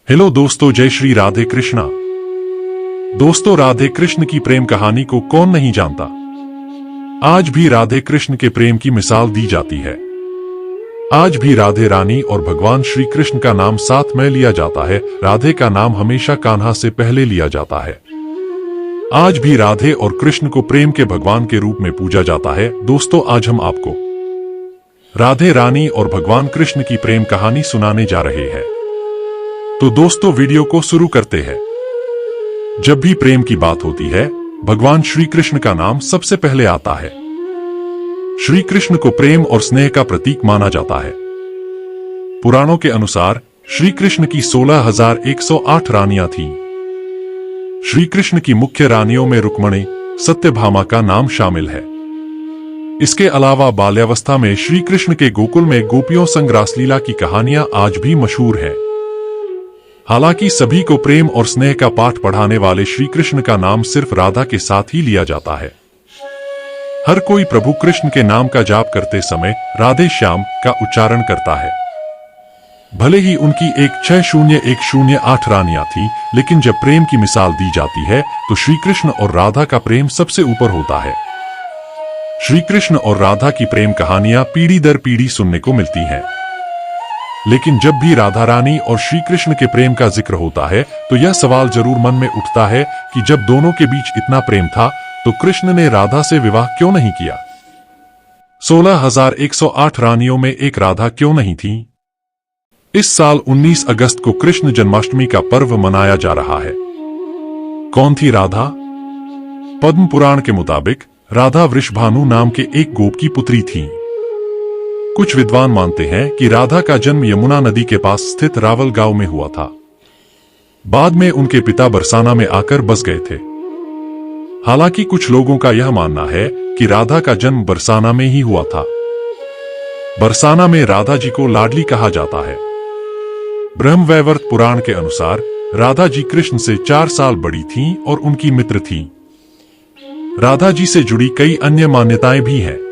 Hello दोस्तों, जय श्री राधे कृष्णा। दोस्तों, राधे कृष्ण की प्रेम कहानी को कौन नहीं जानता। आज भी राधे कृष्ण के प्रेम की मिसाल दी जाती है। आज भी राधे रानी और भगवान श्री कृष्ण का नाम साथ में लिया जाता है। राधे का नाम हमेशा कान्हा से पहले लिया जाता है। आज भी राधे और कृष्ण को प्रेम के भगवान के रूप में पूजा जाता है। दोस्तों, आज हम आपको राधे रानी और भगवान कृष्ण की प्रेम कहानी सुनाने जा रहे हैं। तो दोस्तों, वीडियो को शुरू करते हैं। जब भी प्रेम की बात होती है, भगवान श्री कृष्ण का नाम सबसे पहले आता है। श्री कृष्ण को प्रेम और स्नेह का प्रतीक माना जाता है। पुराणों के अनुसार श्री कृष्ण की 16,108 रानियां थीं। श्री कृष्ण की मुख्य रानियों में रुक्मिणी, सत्यभामा का नाम शामिल है। इसके अलावा बाल्यावस्था में श्री कृष्ण के गोकुल में गोपियों संग रासलीला की कहानियां आज भी मशहूर हैं। हालांकि सभी को प्रेम और स्नेह का पाठ पढ़ाने वाले श्री कृष्ण का नाम सिर्फ राधा के साथ ही लिया जाता है। हर कोई प्रभु कृष्ण के नाम का जाप करते समय राधे श्याम का उच्चारण करता है। भले ही उनकी एक 6,108 रानियां थी, लेकिन जब प्रेम की मिसाल दी जाती है तो श्री कृष्ण और राधा का प्रेम सबसे ऊपर होता है। श्री कृष्ण और राधा की प्रेम कहानियां पीढ़ी दर पीढ़ी सुनने को मिलती हैं। लेकिन जब भी राधा रानी और श्री कृष्ण के प्रेम का जिक्र होता है तो यह सवाल जरूर मन में उठता है कि जब दोनों के बीच इतना प्रेम था तो कृष्ण ने राधा से विवाह क्यों नहीं किया। 16,108 रानियों में एक राधा क्यों नहीं थी। इस साल 19 अगस्त को कृष्ण जन्माष्टमी का पर्व मनाया जा रहा है। कौन थी राधा? पद्म पुराण के मुताबिक राधा वृषभानु नाम के एक गोप की पुत्री थी। कुछ विद्वान मानते हैं कि राधा का जन्म यमुना नदी के पास स्थित रावल गांव में हुआ था। बाद में उनके पिता बरसाना में आकर बस गए थे। हालांकि कुछ लोगों का यह मानना है कि राधा का जन्म बरसाना में ही हुआ था। बरसाना में राधा जी को लाडली कहा जाता है। ब्रह्मवैवर्त पुराण के अनुसार राधा जी कृष्ण से 4 साल बड़ी थीं और उनकी मित्र थीं। राधा जी से जुड़ी कई अन्य मान्यताएं भी हैं।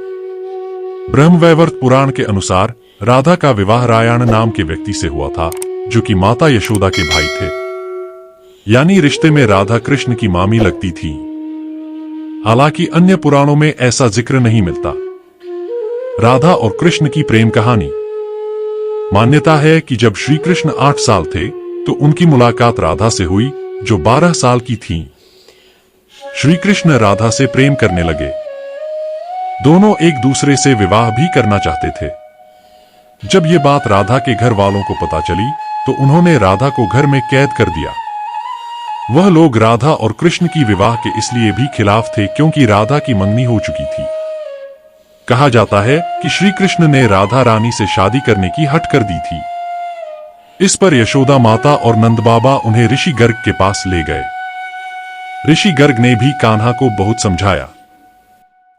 ब्रह्मवैवर्त पुराण के अनुसार राधा का विवाह रायण नाम के व्यक्ति से हुआ था, जो कि माता यशोदा के भाई थे। यानी रिश्ते में राधा कृष्ण की मामी लगती थी। हालांकि अन्य पुराणों में ऐसा जिक्र नहीं मिलता। राधा और कृष्ण की प्रेम कहानी। मान्यता है कि जब श्री कृष्ण 8 साल थे तो उनकी मुलाकात राधा से हुई, जो 12 साल की थीं। श्री कृष्ण राधा से प्रेम करने लगे। दोनों एक दूसरे से विवाह भी करना चाहते थे। जब ये बात राधा के घर वालों को पता चली तो उन्होंने राधा को घर में कैद कर दिया। वह लोग राधा और कृष्ण की विवाह के इसलिए भी खिलाफ थे क्योंकि राधा की मंगनी हो चुकी थी। कहा जाता है कि श्री कृष्ण ने राधा रानी से शादी करने की हट कर दी थी। इस पर यशोदा माता और नंद बाबा उन्हें ऋषि गर्ग के पास ले गए। ऋषि गर्ग ने भी कान्हा को बहुत समझाया।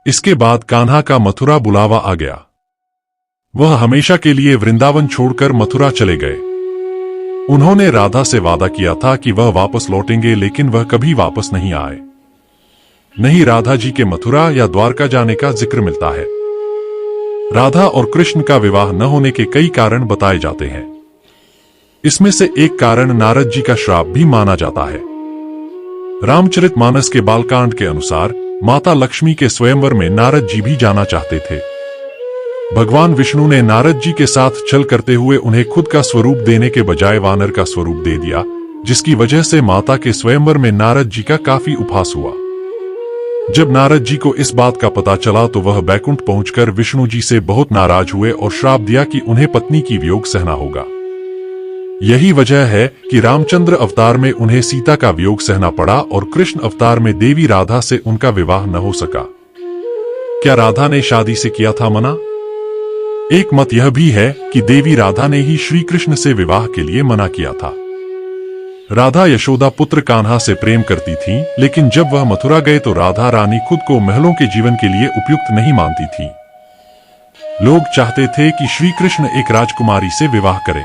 इसके बाद कान्हा का मथुरा बुलावा आ गया। वह हमेशा के लिए वृंदावन छोड़कर मथुरा चले गए। उन्होंने राधा से वादा किया था कि वह वापस लौटेंगे, लेकिन वह कभी वापस नहीं आए। नहीं राधा जी के मथुरा या द्वारका जाने का जिक्र मिलता है। राधा और कृष्ण का विवाह न होने के कई कारण बताए जाते हैं। इसमें से एक कारण नारद जी का श्राप भी माना जाता है। रामचरितमानस के बालकांड के अनुसार माता लक्ष्मी के स्वयंवर में नारद जी भी जाना चाहते थे। भगवान विष्णु ने नारद जी के साथ छल करते हुए उन्हें खुद का स्वरूप देने के बजाय वानर का स्वरूप दे दिया, जिसकी वजह से माता के स्वयंवर में नारद जी का काफी उपहास हुआ। जब नारद जी को इस बात का पता चला तो वह बैकुंठ पहुंचकर विष्णु जी से बहुत नाराज हुए और श्राप दिया कि उन्हें पत्नी की वियोग सहना होगा। यही वजह है कि रामचंद्र अवतार में उन्हें सीता का वियोग सहना पड़ा और कृष्ण अवतार में देवी राधा से उनका विवाह न हो सका। क्या राधा ने शादी से किया था मना? एक मत यह भी है कि देवी राधा ने ही श्री कृष्ण से विवाह के लिए मना किया था। राधा यशोदा पुत्र कान्हा से प्रेम करती थी, लेकिन जब वह मथुरा गए तो राधा रानी खुद को महलों के जीवन के लिए उपयुक्त नहीं मानती थी। लोग चाहते थे कि श्री कृष्ण एक राजकुमारी से विवाह करें।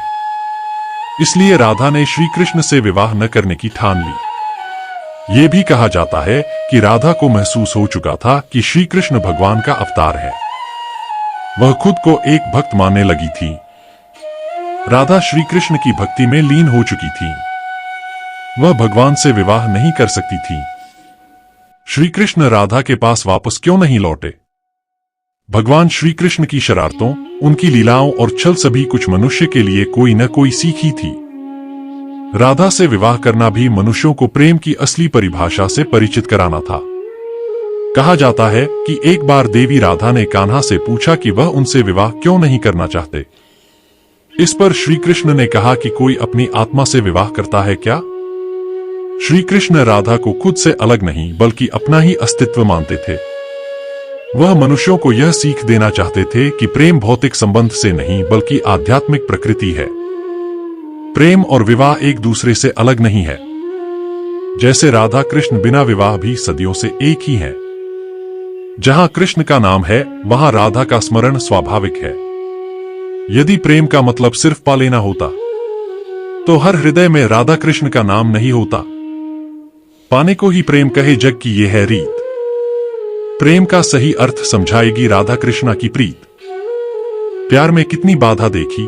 इसलिए राधा ने श्री कृष्ण से विवाह न करने की ठान ली। यह भी कहा जाता है कि राधा को महसूस हो चुका था कि श्री कृष्ण भगवान का अवतार है। वह खुद को एक भक्त मानने लगी थी। राधा श्री कृष्ण की भक्ति में लीन हो चुकी थी। वह भगवान से विवाह नहीं कर सकती थी। श्री कृष्ण राधा के पास वापस क्यों नहीं लौटे? भगवान श्री कृष्ण की शरारतों, उनकी लीलाओं और छल सभी कुछ मनुष्य के लिए कोई न कोई सीख ही थी। राधा से विवाह करना भी मनुष्यों को प्रेम की असली परिभाषा से परिचित कराना था। कहा जाता है कि एक बार देवी राधा ने कान्हा से पूछा कि वह उनसे विवाह क्यों नहीं करना चाहते। इस पर श्री कृष्ण ने कहा कि कोई अपनी आत्मा से विवाह करता है क्या? श्री कृष्ण राधा को खुद से अलग नहीं बल्कि अपना ही अस्तित्व मानते थे। वह मनुष्यों को यह सीख देना चाहते थे कि प्रेम भौतिक संबंध से नहीं बल्कि आध्यात्मिक प्रकृति है। प्रेम और विवाह एक दूसरे से अलग नहीं है। जैसे राधा कृष्ण बिना विवाह भी सदियों से एक ही हैं। जहां कृष्ण का नाम है वहां राधा का स्मरण स्वाभाविक है। यदि प्रेम का मतलब सिर्फ पा लेना होता तो हर हृदय में राधा कृष्ण का नाम नहीं होता। पाने को ही प्रेम कहे जग की ये है रीत। प्रेम का सही अर्थ समझाएगी राधा कृष्णा की प्रीत। प्यार में कितनी बाधा देखी,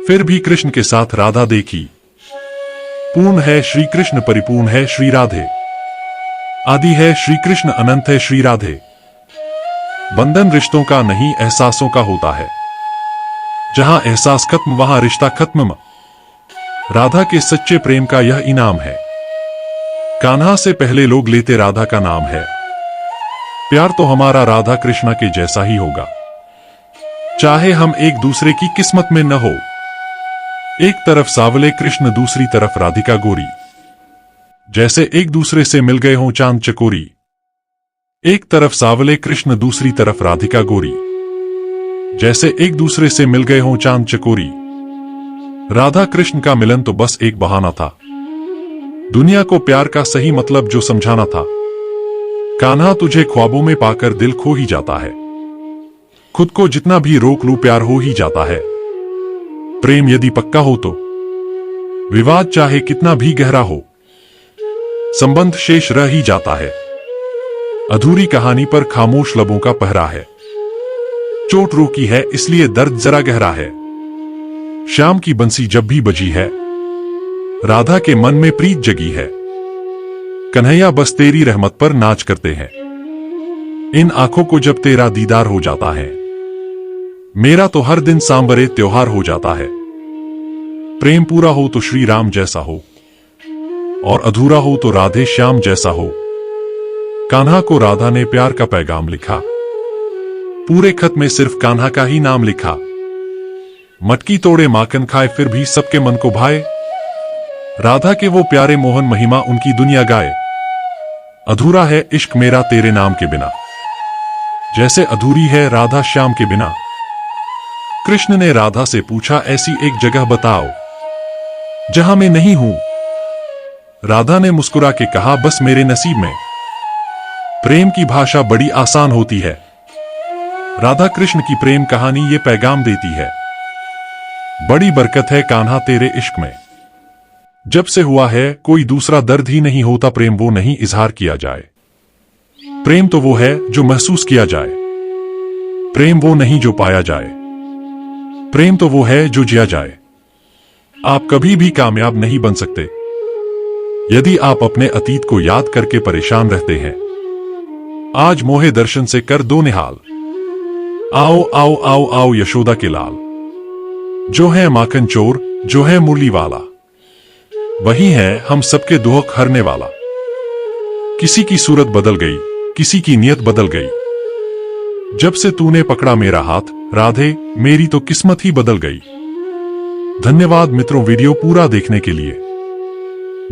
फिर भी कृष्ण के साथ राधा देखी। पूर्ण है श्री कृष्ण, परिपूर्ण है श्री राधे। आदि है श्री कृष्ण, अनंत है श्री राधे। बंधन रिश्तों का नहीं एहसासों का होता है। जहां एहसास खत्म वहां रिश्ता खत्म। राधा के सच्चे प्रेम का यह इनाम है। कान्हा से पहले लोग लेते राधा का नाम है। प्यार तो हमारा राधा कृष्णा के जैसा ही होगा, चाहे हम एक दूसरे की किस्मत में न हो। एक तरफ सावले कृष्ण, दूसरी तरफ राधिका गोरी। जैसे एक दूसरे से मिल गए हों चांद चकोरी। एक तरफ सावले कृष्ण, दूसरी तरफ राधिका गोरी। जैसे एक दूसरे से मिल गए हों चांद चकोरी। राधा कृष्ण का मिलन तो बस एक बहाना था, दुनिया को प्यार का सही मतलब जो समझाना था। कान्हा तुझे ख्वाबों में पाकर दिल खो ही जाता है। खुद को जितना भी रोक लूं प्यार हो ही जाता है। प्रेम यदि पक्का हो तो विवाद चाहे कितना भी गहरा हो, संबंध शेष रह ही जाता है। अधूरी कहानी पर खामोश लबों का पहरा है। चोट रोकी है इसलिए दर्द जरा गहरा है। श्याम की बंसी जब भी बजी है, राधा के मन में प्रीत जगी है। कन्हैया बस तेरी रहमत पर नाच करते हैं। इन आंखों को जब तेरा दीदार हो जाता है, मेरा तो हर दिन सांबरे त्योहार हो जाता है। प्रेम पूरा हो तो श्री राम जैसा हो, और अधूरा हो तो राधे श्याम जैसा हो। कान्हा को राधा ने प्यार का पैगाम लिखा। पूरे खत में सिर्फ कान्हा का ही नाम लिखा। मटकी तोड़े माखन खाए फिर भी सबके मन को भाए। राधा के वो प्यारे मोहन महिमा उनकी दुनिया गाए। अधूरा है इश्क मेरा तेरे नाम के बिना, जैसे अधूरी है राधा श्याम के बिना। कृष्ण ने राधा से पूछा ऐसी एक जगह बताओ जहां मैं नहीं हूं। राधा ने मुस्कुरा के कहा बस मेरे नसीब में। प्रेम की भाषा बड़ी आसान होती है। राधा कृष्ण की प्रेम कहानी ये पैगाम देती है, बड़ी बरकत है कान्हा तेरे इश्क में। जब से हुआ है कोई दूसरा दर्द ही नहीं होता प्रेम वो नहीं इजहार किया जाए। प्रेम तो वो है जो महसूस किया जाए। प्रेम वो नहीं जो पाया जाए। प्रेम तो वो है जो जिया जाए। आप कभी भी कामयाब नहीं बन सकते यदि आप अपने अतीत को याद करके परेशान रहते हैं। आज मोहे दर्शन से कर दो निहाल। आओ आओ आओ आओ यशोदा के लाल। जो है माखन चोर, जो है मुरली वाला, वही है हम सबके दुख हरने वाला। किसी की सूरत बदल गई, किसी की नियत बदल गई। जब से तूने पकड़ा मेरा हाथ राधे, मेरी तो किस्मत ही बदल गई। धन्यवाद मित्रों वीडियो पूरा देखने के लिए।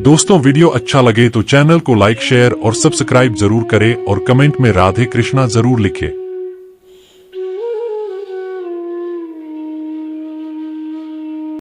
दोस्तों वीडियो अच्छा लगे तो चैनल को लाइक शेयर और सब्सक्राइब जरूर करें और कमेंट में राधे कृष्णा जरूर लिखें।